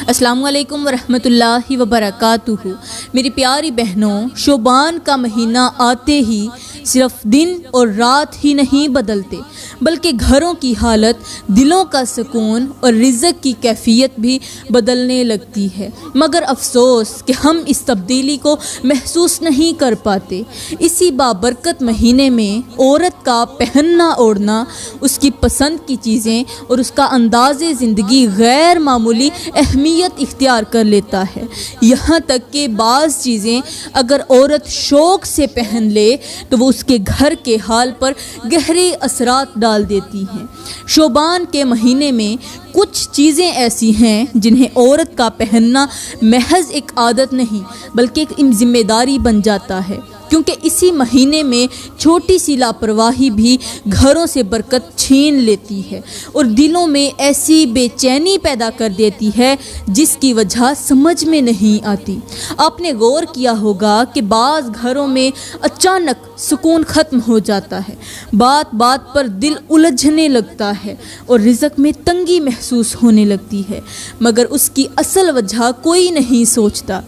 السلام علیکم ورحمۃ اللہ وبرکاتہ۔ میری پیاری بہنوں، شعبان کا مہینہ آتے ہی صرف دن اور رات ہی نہیں بدلتے بلکہ گھروں کی حالت، دلوں کا سکون اور رزق کی کیفیت بھی بدلنے لگتی ہے، مگر افسوس کہ ہم اس تبدیلی کو محسوس نہیں کر پاتے۔ اسی بابرکت مہینے میں عورت کا پہننا اوڑھنا، اس کی پسند کی چیزیں اور اس کا انداز زندگی غیر معمولی اہمیت اختیار کر لیتا ہے، یہاں تک کہ بعض چیزیں اگر عورت شوق سے پہن لے تو وہ اس کے گھر کے حال پر گہرے اثرات ڈال دیتی ہیں۔ شعبان کے مہینے میں کچھ چیزیں ایسی ہیں جنہیں عورت کا پہننا محض ایک عادت نہیں بلکہ ایک ذمہ داری بن جاتا ہے، کیونکہ اسی مہینے میں چھوٹی سی لاپرواہی بھی گھروں سے برکت چھین لیتی ہے اور دلوں میں ایسی بے چینی پیدا کر دیتی ہے جس کی وجہ سمجھ میں نہیں آتی۔ آپ نے غور کیا ہوگا کہ بعض گھروں میں اچانک سکون ختم ہو جاتا ہے، بات بات پر دل الجھنے لگتا ہے اور رزق میں تنگی محسوس ہونے لگتی ہے، مگر اس کی اصل وجہ کوئی نہیں سوچتا۔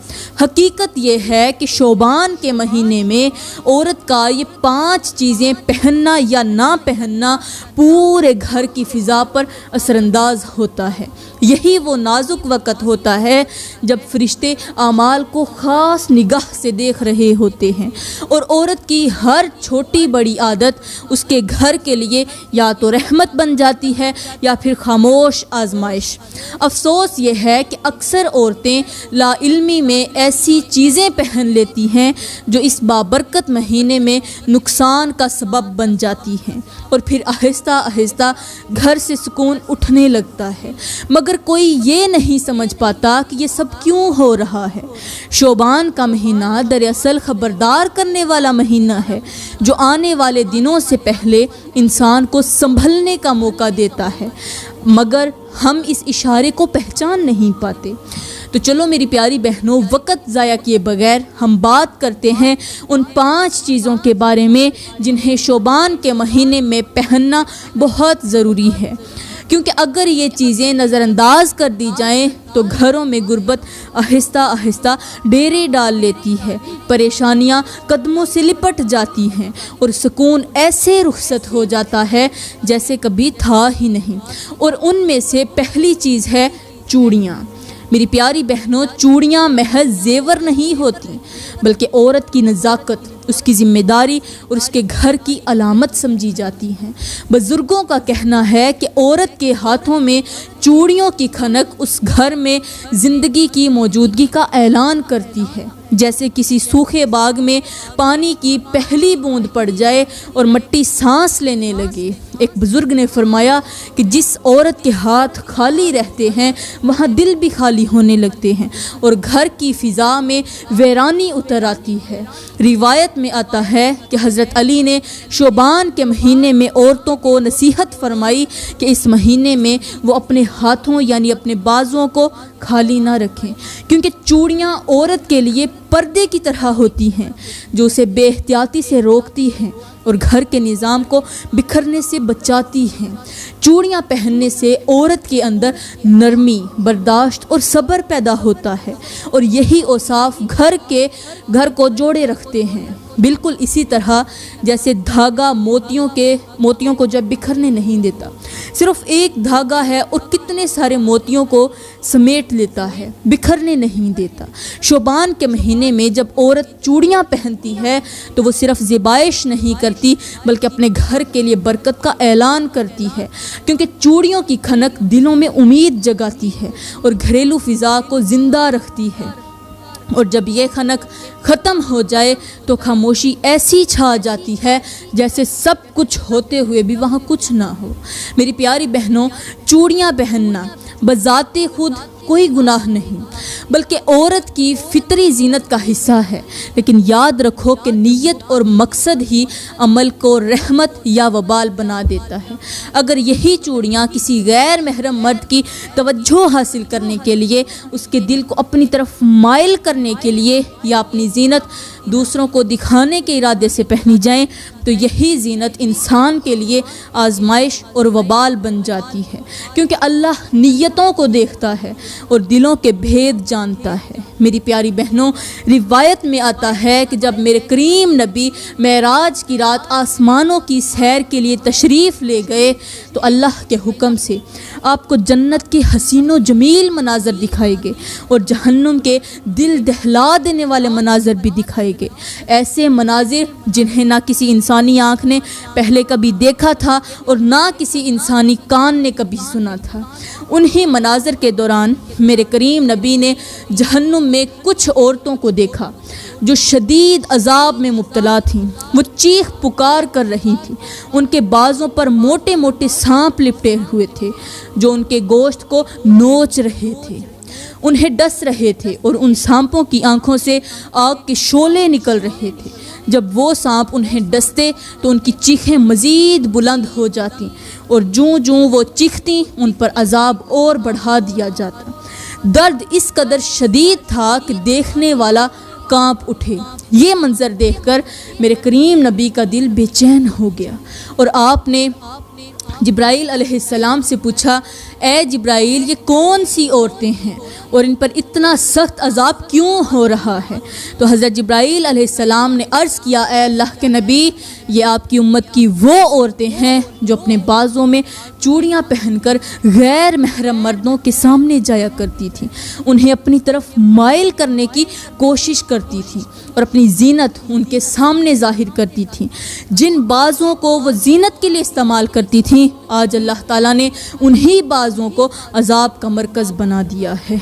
حقیقت یہ ہے کہ شعبان کے مہینے میں عورت کا یہ 5 چیزیں پہننا یا نہ پہننا پورے گھر کی فضا پر اثر انداز ہوتا ہے۔ یہی وہ نازک وقت ہوتا ہے جب فرشتے اعمال کو خاص نگاہ سے دیکھ رہے ہوتے ہیں اور عورت کی ہر چھوٹی بڑی عادت اس کے گھر کے لیے یا تو رحمت بن جاتی ہے یا پھر خاموش آزمائش۔ افسوس یہ ہے کہ اکثر عورتیں لا علمی میں ایسی چیزیں پہن لیتی ہیں جو اس بابرکت مہینے میں نقصان کا سبب بن جاتی ہیں اور پھر آہستہ آہستہ گھر سے سکون اٹھنے لگتا ہے، مگر کوئی یہ نہیں سمجھ پاتا کہ یہ سب کیوں ہو رہا ہے۔ شعبان کا مہینہ دراصل خبردار کرنے والا مہینہ ہے جو آنے والے دنوں سے پہلے انسان کو سنبھلنے کا موقع دیتا ہے، مگر ہم اس اشارے کو پہچان نہیں پاتے۔ تو چلو میری پیاری بہنوں، وقت ضائع کیے بغیر ہم بات کرتے ہیں ان 5 چیزوں کے بارے میں جنہیں شعبان کے مہینے میں پہننا بہت ضروری ہے، کیونکہ اگر یہ چیزیں نظر انداز کر دی جائیں تو گھروں میں غربت آہستہ آہستہ ڈیرے ڈال لیتی ہے، پریشانیاں قدموں سے لپٹ جاتی ہیں اور سکون ایسے رخصت ہو جاتا ہے جیسے کبھی تھا ہی نہیں۔ اور ان میں سے پہلی چیز ہے چوڑیاں۔ میری پیاری بہنوں، چوڑیاں محض زیور نہیں ہوتی بلکہ عورت کی نزاکت، اس کی ذمہ داری اور اس کے گھر کی علامت سمجھی جاتی ہیں۔ بزرگوں کا کہنا ہے کہ عورت کے ہاتھوں میں چوڑیوں کی کھنک اس گھر میں زندگی کی موجودگی کا اعلان کرتی ہے، جیسے کسی سوکھے باغ میں پانی کی پہلی بوند پڑ جائے اور مٹی سانس لینے لگے۔ ایک بزرگ نے فرمایا کہ جس عورت کے ہاتھ خالی رہتے ہیں وہاں دل بھی خالی ہونے لگتے ہیں اور گھر کی فضا میں ویرانی اتر آتی ہے۔ روایت میں آتا ہے کہ حضرت علی نے شعبان کے مہینے میں عورتوں کو نصیحت فرمائی کہ اس مہینے میں وہ اپنے ہاتھوں یعنی اپنے بازوؤں کو خالی نہ رکھیں، کیونکہ چوڑیاں عورت کے لیے پردے کی طرح ہوتی ہیں جو اسے بے احتیاطی سے روکتی ہیں اور گھر کے نظام کو بکھرنے سے بچاتی ہیں۔ چوڑیاں پہننے سے عورت کے اندر نرمی، برداشت اور صبر پیدا ہوتا ہے اور یہی اوصاف گھر کو جوڑے رکھتے ہیں، بالکل اسی طرح جیسے دھاگا موتیوں کو جب بکھرنے نہیں دیتا، صرف ایک دھاگا ہے اور کتنے سارے موتیوں کو سمیٹ لیتا ہے، بکھرنے نہیں دیتا۔ شعبان کے مہینے میں جب عورت چوڑیاں پہنتی ہے تو وہ صرف زیبائش نہیں کرتی بلکہ اپنے گھر کے لیے برکت کا اعلان کرتی ہے، کیونکہ چوڑیوں کی کھنک دلوں میں امید جگاتی ہے اور گھریلو فضا کو زندہ رکھتی ہے، اور جب یہ کھنک ختم ہو جائے تو خاموشی ایسی چھا جاتی ہے جیسے سب کچھ ہوتے ہوئے بھی وہاں کچھ نہ ہو۔ میری پیاری بہنوں، چوڑیاں پہننا بذات خود کوئی گناہ نہیں بلکہ عورت کی فطری زینت کا حصہ ہے، لیکن یاد رکھو کہ نیت اور مقصد ہی عمل کو رحمت یا وبال بنا دیتا ہے۔ اگر یہی چوڑیاں کسی غیر محرم مرد کی توجہ حاصل کرنے کے لیے، اس کے دل کو اپنی طرف مائل کرنے کے لیے یا اپنی زینت دوسروں کو دکھانے کے ارادے سے پہنی جائیں تو یہی زینت انسان کے لیے آزمائش اور وبال بن جاتی ہے، کیونکہ اللہ نیتوں کو دیکھتا ہے اور دلوں کے بھید جانتا ہے۔ میری پیاری بہنوں، روایت میں آتا ہے کہ جب میرے کریم نبی معراج کی رات آسمانوں کی سیر کے لیے تشریف لے گئے تو اللہ کے حکم سے آپ کو جنت کے حسین و جمیل مناظر دکھائے گئے اور جہنم کے دل دہلا دینے والے مناظر بھی دکھائے گئے، ایسے مناظر جنہیں نہ کسی انسانی آنکھ نے پہلے کبھی دیکھا تھا اور نہ کسی انسانی کان نے کبھی سنا تھا۔ انہی مناظر کے دوران میرے کریم نبی نے جہنم میں کچھ عورتوں کو دیکھا جو شدید عذاب میں مبتلا تھیں۔ وہ چیخ پکار کر رہی تھیں، ان کے بازوں پر موٹے موٹے سانپ لپٹے ہوئے تھے جو ان کے گوشت کو نوچ رہے تھے، انہیں ڈس رہے تھے اور ان سانپوں کی آنکھوں سے آگ کے شعلے نکل رہے تھے۔ جب وہ سانپ انہیں ڈستے تو ان کی چیخیں مزید بلند ہو جاتی اور جوں جوں وہ چیختی ان پر عذاب اور بڑھا دیا جاتا۔ درد اس قدر شدید تھا کہ دیکھنے والا کانپ اٹھے۔ یہ منظر دیکھ کر میرے کریم نبی کا دل بے چین ہو گیا اور آپ نے جبرائیل علیہ السلام سے پوچھا، اے جبرائیل، یہ کون سی عورتیں ہیں اور ان پر اتنا سخت عذاب کیوں ہو رہا ہے؟ تو حضرت جبرائیل علیہ السلام نے عرض کیا، اے اللہ کے نبی، یہ آپ کی امت کی وہ عورتیں ہیں جو اپنے بازوں میں چوڑیاں پہن کر غیر محرم مردوں کے سامنے جایا کرتی تھیں، انہیں اپنی طرف مائل کرنے کی کوشش کرتی تھیں اور اپنی زینت ان کے سامنے ظاہر کرتی تھیں۔ جن بازوں کو وہ زینت کے لیے استعمال کرتی تھیں، آج اللہ تعالیٰ نے انہی بازوں کو عذاب کا مرکز بنا دیا ہے،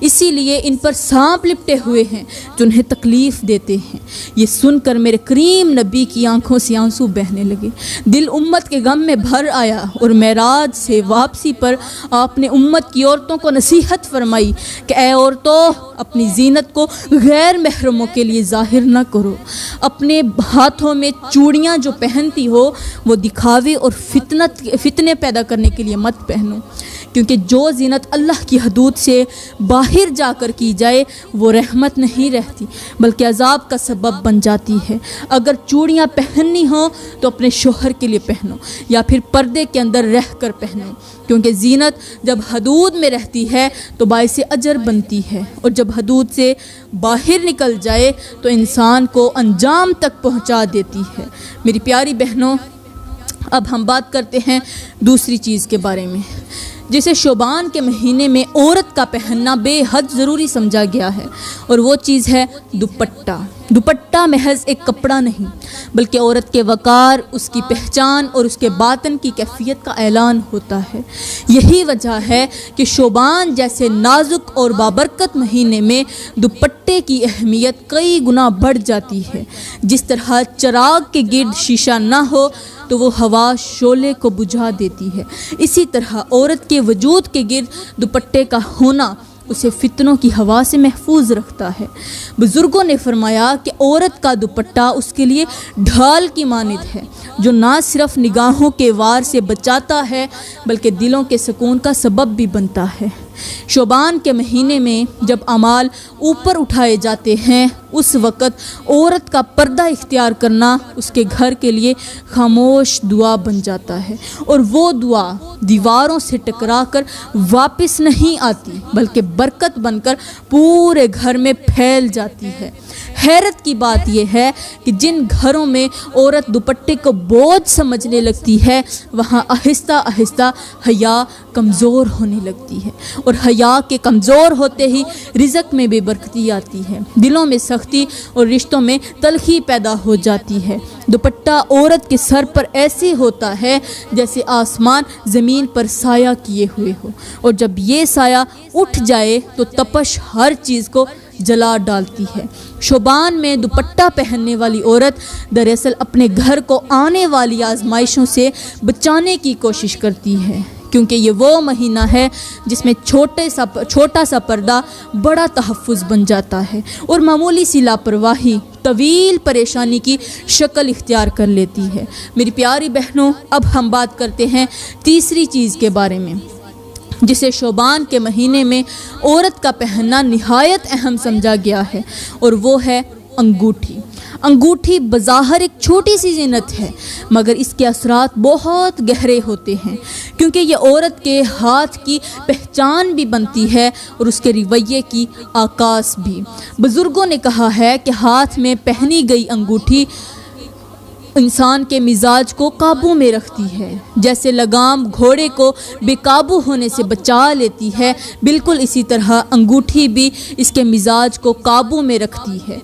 اسی لیے ان پر سانپ لپٹے ہوئے ہیں جو انہیں تکلیف دیتے ہیں۔ یہ سن کر میرے کریم نبی کی آنکھوں سے آنسو بہنے لگے، دل امت کے غم میں بھر آیا اور معراج سے واپسی پر آپ نے امت کی عورتوں کو نصیحت فرمائی کہ اے عورتوں، اپنی زینت کو غیر محرموں کے لیے ظاہر نہ کرو، اپنے ہاتھوں میں چوڑیاں جو پہنتی ہو وہ دکھاوے اور فتنے پیدا کرنے کے لیے مت پہنو، کیونکہ جو زینت اللہ کی حدود سے باہر جا کر کی جائے وہ رحمت نہیں رہتی بلکہ عذاب کا سبب بن جاتی ہے۔ اگر چوڑیاں پہننی ہوں تو اپنے شوہر کے لیے پہنو یا پھر پردے کے اندر رہ کر پہنو، کیونکہ زینت جب حدود میں رہتی ہے تو باعث اجر بنتی ہے اور جب حدود سے باہر نکل جائے تو انسان کو انجام تک پہنچا دیتی ہے۔ میری پیاری بہنوں، اب ہم بات کرتے ہیں دوسری چیز کے بارے میں جسے شعبان کے مہینے میں عورت کا پہننا بے حد ضروری سمجھا گیا ہے، اور وہ چیز ہے دوپٹہ۔ دوپٹہ محض ایک کپڑا نہیں بلکہ عورت کے وقار، اس کی پہچان اور اس کے باطن کی کیفیت کا اعلان ہوتا ہے۔ یہی وجہ ہے کہ شعبان جیسے نازک اور بابرکت مہینے میں دوپٹے کی اہمیت کئی گنا بڑھ جاتی ہے۔ جس طرح چراغ کے گرد شیشہ نہ ہو تو وہ ہوا شعلے کو بجھا دیتی ہے، اسی طرح عورت کے وجود کے گرد دوپٹے کا ہونا اسے فتنوں کی ہوا سے محفوظ رکھتا ہے۔ بزرگوں نے فرمایا کہ عورت کا دوپٹہ اس کے لیے ڈھال کی مانند ہے جو نہ صرف نگاہوں کے وار سے بچاتا ہے بلکہ دلوں کے سکون کا سبب بھی بنتا ہے۔ شعبان کے مہینے میں جب اعمال اوپر اٹھائے جاتے ہیں اس وقت عورت کا پردہ اختیار کرنا اس کے گھر کے لیے خاموش دعا بن جاتا ہے، اور وہ دعا دیواروں سے ٹکرا کر واپس نہیں آتی بلکہ برکت بن کر پورے گھر میں پھیل جاتی ہے۔ حیرت کی بات یہ ہے کہ جن گھروں میں عورت دوپٹے کو بوجھ سمجھنے لگتی ہے وہاں آہستہ آہستہ حیا کمزور ہونے لگتی ہے، اور حیا کے کمزور ہوتے ہی رزق میں بے برکتی آتی ہے، دلوں میں سختی اور رشتوں میں تلخی پیدا ہو جاتی ہے۔ دوپٹہ عورت کے سر پر ایسے ہوتا ہے جیسے آسمان زمین پر سایہ کیے ہوئے ہو، اور جب یہ سایہ اٹھ جائے تو تپش ہر چیز کو جلا ڈالتی ہے۔ شعبان میں دوپٹہ پہننے والی عورت دراصل اپنے گھر کو آنے والی آزمائشوں سے بچانے کی کوشش کرتی ہے، کیونکہ یہ وہ مہینہ ہے جس میں چھوٹا سا پردہ بڑا تحفظ بن جاتا ہے اور معمولی سی لاپرواہی طویل پریشانی کی شکل اختیار کر لیتی ہے۔ میری پیاری بہنوں، اب ہم بات کرتے ہیں تیسری چیز کے بارے میں جسے شعبان کے مہینے میں عورت کا پہننا نہایت اہم سمجھا گیا ہے، اور وہ ہے انگوٹھی۔ انگوٹھی بظاہر ایک چھوٹی سی زینت ہے، مگر اس کے اثرات بہت گہرے ہوتے ہیں، کیونکہ یہ عورت کے ہاتھ کی پہچان بھی بنتی ہے اور اس کے رویے کی عکاس بھی۔ بزرگوں نے کہا ہے کہ ہاتھ میں پہنی گئی انگوٹھی انسان کے مزاج کو قابو میں رکھتی ہے، جیسے لگام گھوڑے کو بے قابو ہونے سے بچا لیتی ہے، بالکل اسی طرح انگوٹھی بھی اس کے مزاج کو قابو میں رکھتی ہے۔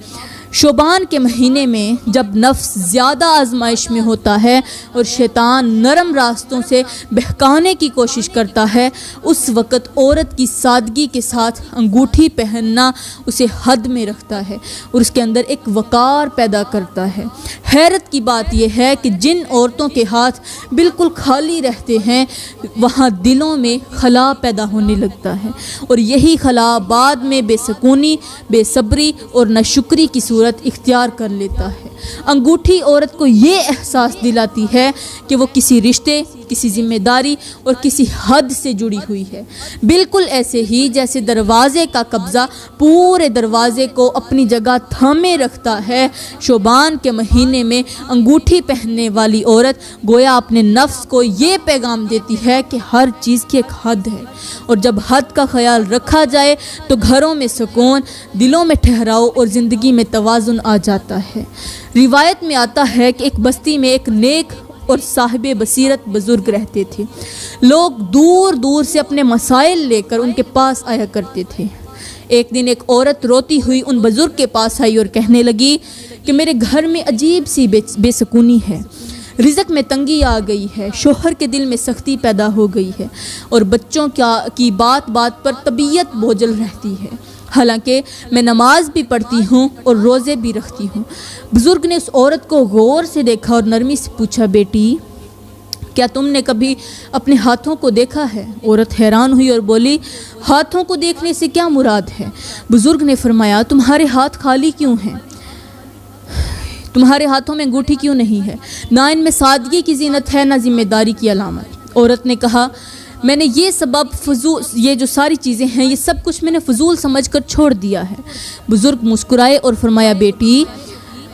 شعبان کے مہینے میں جب نفس زیادہ آزمائش میں ہوتا ہے اور شیطان نرم راستوں سے بہکانے کی کوشش کرتا ہے، اس وقت عورت کی سادگی کے ساتھ انگوٹھی پہننا اسے حد میں رکھتا ہے اور اس کے اندر ایک وقار پیدا کرتا ہے۔ حیرت کی بات یہ ہے کہ جن عورتوں کے ہاتھ بالکل خالی رہتے ہیں وہاں دلوں میں خلا پیدا ہونے لگتا ہے، اور یہی خلا بعد میں بے سکونی، بے صبری اور ناشکری کی صورت اختیار کر لیتا ہے۔ انگوٹھی عورت کو یہ احساس دلاتی ہے کہ وہ کسی رشتے، کسی ذمہ داری اور کسی حد سے جڑی ہوئی ہے، بالکل ایسے ہی جیسے دروازے کا قبضہ پورے دروازے کو اپنی جگہ تھامے رکھتا ہے۔ شعبان کے مہینے میں انگوٹھی پہننے والی عورت گویا اپنے نفس کو یہ پیغام دیتی ہے کہ ہر چیز کی ایک حد ہے، اور جب حد کا خیال رکھا جائے تو گھروں میں سکون، دلوں میں ٹھہراؤ اور زندگی میں توازن آ جاتا ہے۔ روایت میں آتا ہے کہ ایک بستی میں ایک نیک اور صاحب بصیرت بزرگ رہتے تھے۔ لوگ دور دور سے اپنے مسائل لے کر ان کے پاس آیا کرتے تھے۔ ایک دن ایک عورت روتی ہوئی ان بزرگ کے پاس آئی اور کہنے لگی کہ میرے گھر میں عجیب سی بے سکونی ہے، رزق میں تنگی آ گئی ہے، شوہر کے دل میں سختی پیدا ہو گئی ہے، اور بچوں کی بات بات پر طبیعت بوجھل رہتی ہے، حالانکہ میں نماز بھی پڑھتی ہوں اور روزے بھی رکھتی ہوں۔ بزرگ نے اس عورت کو غور سے دیکھا اور نرمی سے پوچھا، بیٹی کیا تم نے کبھی اپنے ہاتھوں کو دیکھا ہے؟ عورت حیران ہوئی اور بولی، ہاتھوں کو دیکھنے سے کیا مراد ہے؟ بزرگ نے فرمایا، تمہارے ہاتھ خالی کیوں ہیں؟ تمہارے ہاتھوں میں انگوٹھی کیوں نہیں ہے؟ نہ ان میں سادگی کی زینت ہے، نہ ذمہ داری کی علامت۔ عورت نے کہا، میں نے یہ جو ساری چیزیں ہیں یہ سب کچھ میں نے فضول سمجھ کر چھوڑ دیا ہے۔ بزرگ مسکرائے اور فرمایا، بیٹی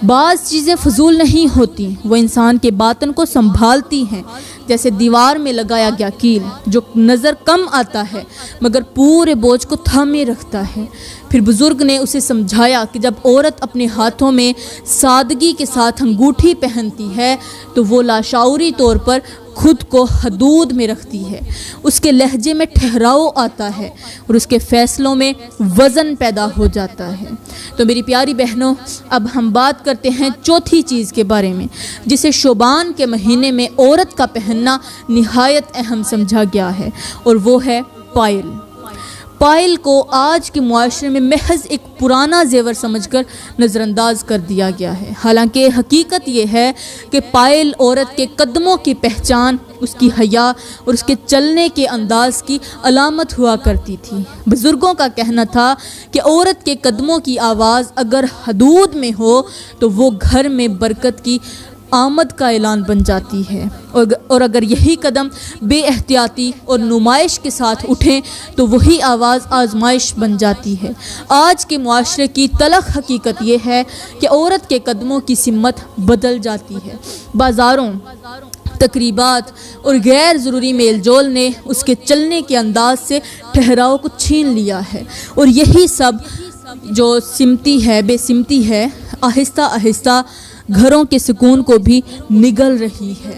بعض چیزیں فضول نہیں ہوتی، وہ انسان کے باطن کو سنبھالتی ہیں، جیسے دیوار میں لگایا گیا کیل جو نظر کم آتا ہے مگر پورے بوجھ کو تھامے رکھتا ہے۔ پھر بزرگ نے اسے سمجھایا کہ جب عورت اپنے ہاتھوں میں سادگی کے ساتھ انگوٹھی پہنتی ہے تو وہ لاشعوری طور پر خود کو حدود میں رکھتی ہے، اس کے لہجے میں ٹھہراؤ آتا ہے اور اس کے فیصلوں میں وزن پیدا ہو جاتا ہے۔ تو میری پیاری بہنوں، اب ہم بات کرتے ہیں چوتھی چیز کے بارے میں جسے شعبان کے مہینے میں عورت کا پہننا نہایت اہم سمجھا گیا ہے، اور وہ ہے پائل۔ پائل کو آج کے معاشرے میں محض ایک پرانا زیور سمجھ کر نظر انداز کر دیا گیا ہے، حالانکہ حقیقت یہ ہے کہ پائل عورت کے قدموں کی پہچان، اس کی حیا اور اس کے چلنے کے انداز کی علامت ہوا کرتی تھی۔ بزرگوں کا کہنا تھا کہ عورت کے قدموں کی آواز اگر حدود میں ہو تو وہ گھر میں برکت کی آمد کا اعلان بن جاتی ہے، اور اگر یہی قدم بے احتیاطی اور نمائش کے ساتھ اٹھیں تو وہی آواز آزمائش بن جاتی ہے۔ آج کے معاشرے کی تلخ حقیقت یہ ہے کہ عورت کے قدموں کی سمت بدل جاتی ہے۔ بازاروں، تقریبات اور غیر ضروری میل جول نے اس کے چلنے کے انداز سے ٹھہراؤ کو چھین لیا ہے، اور یہی سب جو بے سمتی ہے آہستہ آہستہ گھروں کے سکون کو بھی نگل رہی ہے۔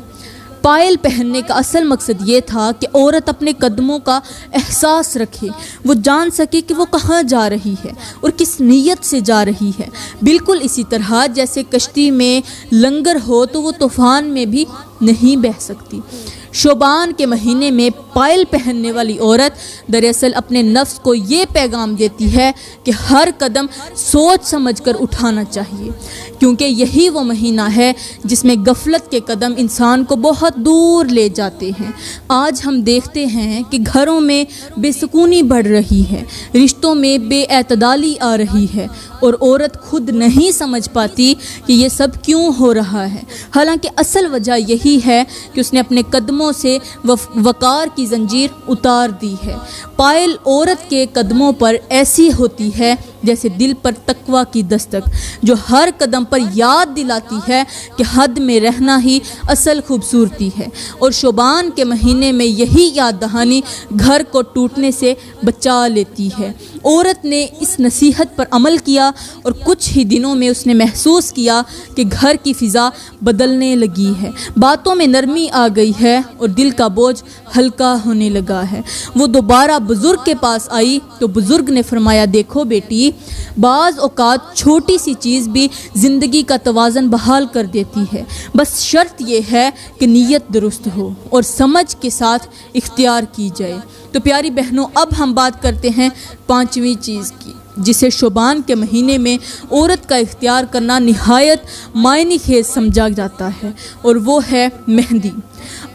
پائل پہننے کا اصل مقصد یہ تھا کہ عورت اپنے قدموں کا احساس رکھے، وہ جان سکے کہ وہ کہاں جا رہی ہے اور کس نیت سے جا رہی ہے۔ بالکل اسی طرح جیسے کشتی میں لنگر ہو تو وہ طوفان میں بھی نہیں بہہ سکتی۔ شعبان کے مہینے میں پائل پہننے والی عورت دراصل اپنے نفس کو یہ پیغام دیتی ہے کہ ہر قدم سوچ سمجھ کر اٹھانا چاہیے، کیونکہ یہی وہ مہینہ ہے جس میں غفلت کے قدم انسان کو بہت دور لے جاتے ہیں۔ آج ہم دیکھتے ہیں کہ گھروں میں بے سکونی بڑھ رہی ہے، رشتوں میں بے اعتدالی آ رہی ہے، اور عورت خود نہیں سمجھ پاتی کہ یہ سب کیوں ہو رہا ہے، حالانکہ اصل وجہ یہی ہے کہ اس نے اپنے قدموں سے وقار کی زنجیر اتار دی ہے۔ پائل عورت کے قدموں پر ایسی ہوتی ہے جیسے دل پر تقویٰ کی دستک جو ہر قدم پر یاد دلاتی ہے کہ حد میں رہنا ہی اصل خوبصورتی ہے، اور شعبان کے مہینے میں یہی یاد دہانی گھر کو ٹوٹنے سے بچا لیتی ہے۔ عورت نے اس نصیحت پر عمل کیا اور کچھ ہی دنوں میں اس نے محسوس کیا کہ گھر کی فضا بدلنے لگی ہے، باتوں میں نرمی آ گئی ہے اور دل کا بوجھ ہلکا ہونے لگا ہے۔ وہ دوبارہ بزرگ کے پاس آئی تو بزرگ نے فرمایا، دیکھو بیٹی، بعض اوقات چھوٹی سی چیز بھی زندگی کا توازن بحال کر دیتی ہے، بس شرط یہ ہے کہ نیت درست ہو اور سمجھ کے ساتھ اختیار کی جائے۔ تو پیاری بہنوں، اب ہم بات کرتے ہیں 5ویں چیز کی، جسے شعبان کے مہینے میں عورت کا اختیار کرنا نہایت معنی خیز سمجھا جاتا ہے، اور وہ ہے مہندی۔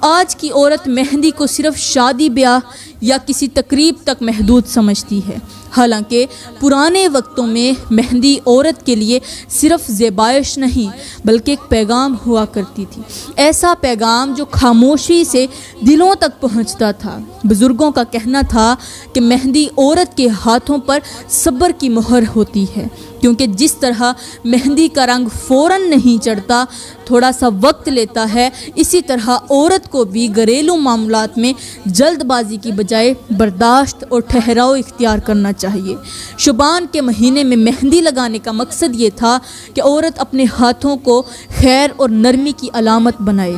آج کی عورت مہندی کو صرف شادی بیاہ یا کسی تقریب تک محدود سمجھتی ہے، حالانکہ پرانے وقتوں میں مہندی عورت کے لیے صرف زیبائش نہیں بلکہ ایک پیغام ہوا کرتی تھی، ایسا پیغام جو خاموشی سے دلوں تک پہنچتا تھا۔ بزرگوں کا کہنا تھا کہ مہندی عورت کے ہاتھوں پر صبر کی مہر ہوتی ہے، کیونکہ جس طرح مہندی کا رنگ فوراً نہیں چڑھتا، تھوڑا سا وقت لیتا ہے، اسی طرح عورت کو بھی گھریلو معاملات میں جلد بازی کی بجائے برداشت اور ٹھہراؤ اختیار کرنا چاہیے۔ شعبان کے مہینے میں مہندی لگانے کا مقصد یہ تھا کہ عورت اپنے ہاتھوں کو خیر اور نرمی کی علامت بنائے،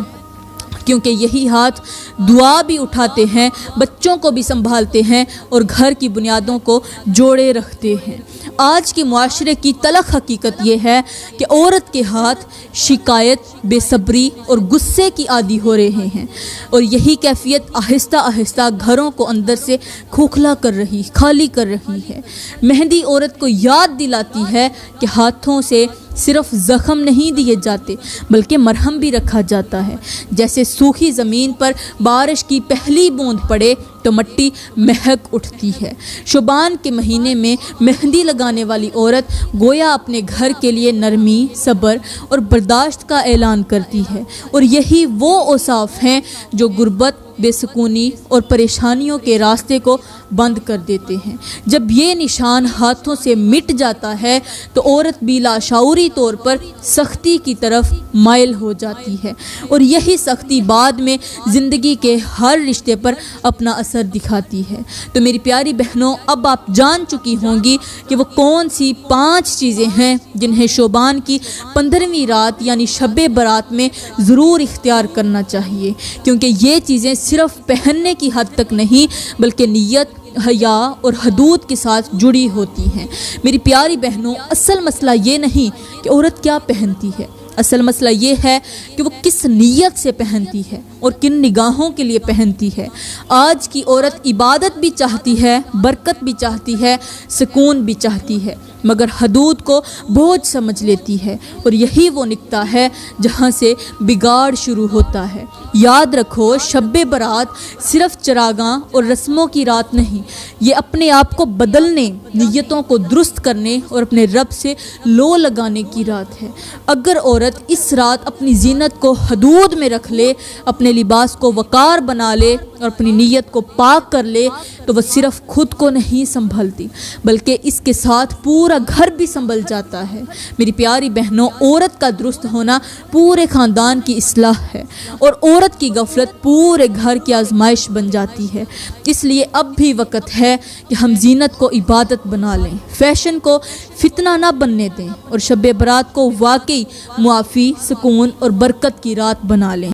کیونکہ یہی ہاتھ دعا بھی اٹھاتے ہیں، بچوں کو بھی سنبھالتے ہیں اور گھر کی بنیادوں کو جوڑے رکھتے ہیں۔ آج کے معاشرے کی تلخ حقیقت یہ ہے کہ عورت کے ہاتھ شکایت، بے صبری اور غصے کی عادی ہو رہے ہیں، اور یہی کیفیت آہستہ آہستہ گھروں کو اندر سے کھوکھلا کر رہی، خالی کر رہی ہے۔ مہندی عورت کو یاد دلاتی ہے کہ ہاتھوں سے صرف زخم نہیں دیے جاتے بلکہ مرہم بھی رکھا جاتا ہے۔ جیسے سوکھی زمین پر بارش کی پہلی بوند پڑے تو مٹی مہک اٹھتی ہے، شعبان کے مہینے میں مہندی لگانے والی عورت گویا اپنے گھر کے لیے نرمی، صبر اور برداشت کا اعلان کرتی ہے، اور یہی وہ اوصاف ہیں جو غربت، بے سکونی اور پریشانیوں کے راستے کو بند کر دیتے ہیں۔ جب یہ نشان ہاتھوں سے مٹ جاتا ہے تو عورت بھی لاشعوری طور پر سختی کی طرف مائل ہو جاتی ہے، اور یہی سختی بعد میں زندگی کے ہر رشتے پر اپنا اثر دکھاتی ہے۔ تو میری پیاری بہنوں، اب آپ جان چکی ہوں گی کہ وہ کون سی 5 چیزیں ہیں جنہیں شعبان کی 15ویں رات یعنی شب برات میں ضرور اختیار کرنا چاہیے، کیونکہ یہ چیزیں صرف پہننے کی حد تک نہیں بلکہ نیت، حیا اور حدود کے ساتھ جڑی ہوتی ہیں۔ میری پیاری بہنوں، اصل مسئلہ یہ نہیں کہ عورت کیا پہنتی ہے، اصل مسئلہ یہ ہے کہ وہ کس نیت سے پہنتی ہے اور کن نگاہوں کے لیے پہنتی ہے۔ آج کی عورت عبادت بھی چاہتی ہے، برکت بھی چاہتی ہے، سکون بھی چاہتی ہے، مگر حدود کو بوجھ سمجھ لیتی ہے، اور یہی وہ نکتا ہے جہاں سے بگاڑ شروع ہوتا ہے۔ یاد رکھو، شب برات صرف چراغاں اور رسموں کی رات نہیں، یہ اپنے آپ کو بدلنے، نیتوں کو درست کرنے اور اپنے رب سے لو لگانے کی رات ہے۔ اگر عورت اس رات اپنی زینت کو حدود میں رکھ لے، اپنے لباس کو وقار بنا لے اور اپنی نیت کو پاک کر لے، تو وہ صرف خود کو نہیں سنبھلتی بلکہ اس کے ساتھ پورا گھر بھی سنبھل جاتا ہے۔ میری پیاری بہنوں، عورت کا درست ہونا پورے خاندان کی اصلاح ہے، اور عورت کی غفلت پورے گھر کی آزمائش بن جاتی ہے۔ اس لیے اب بھی وقت ہے کہ ہم زینت کو عبادت بنا لیں، فیشن کو فتنہ نہ بننے دیں، اور شب برات کو واقعی معافی، سکون اور برکت کی رات بنا لیں۔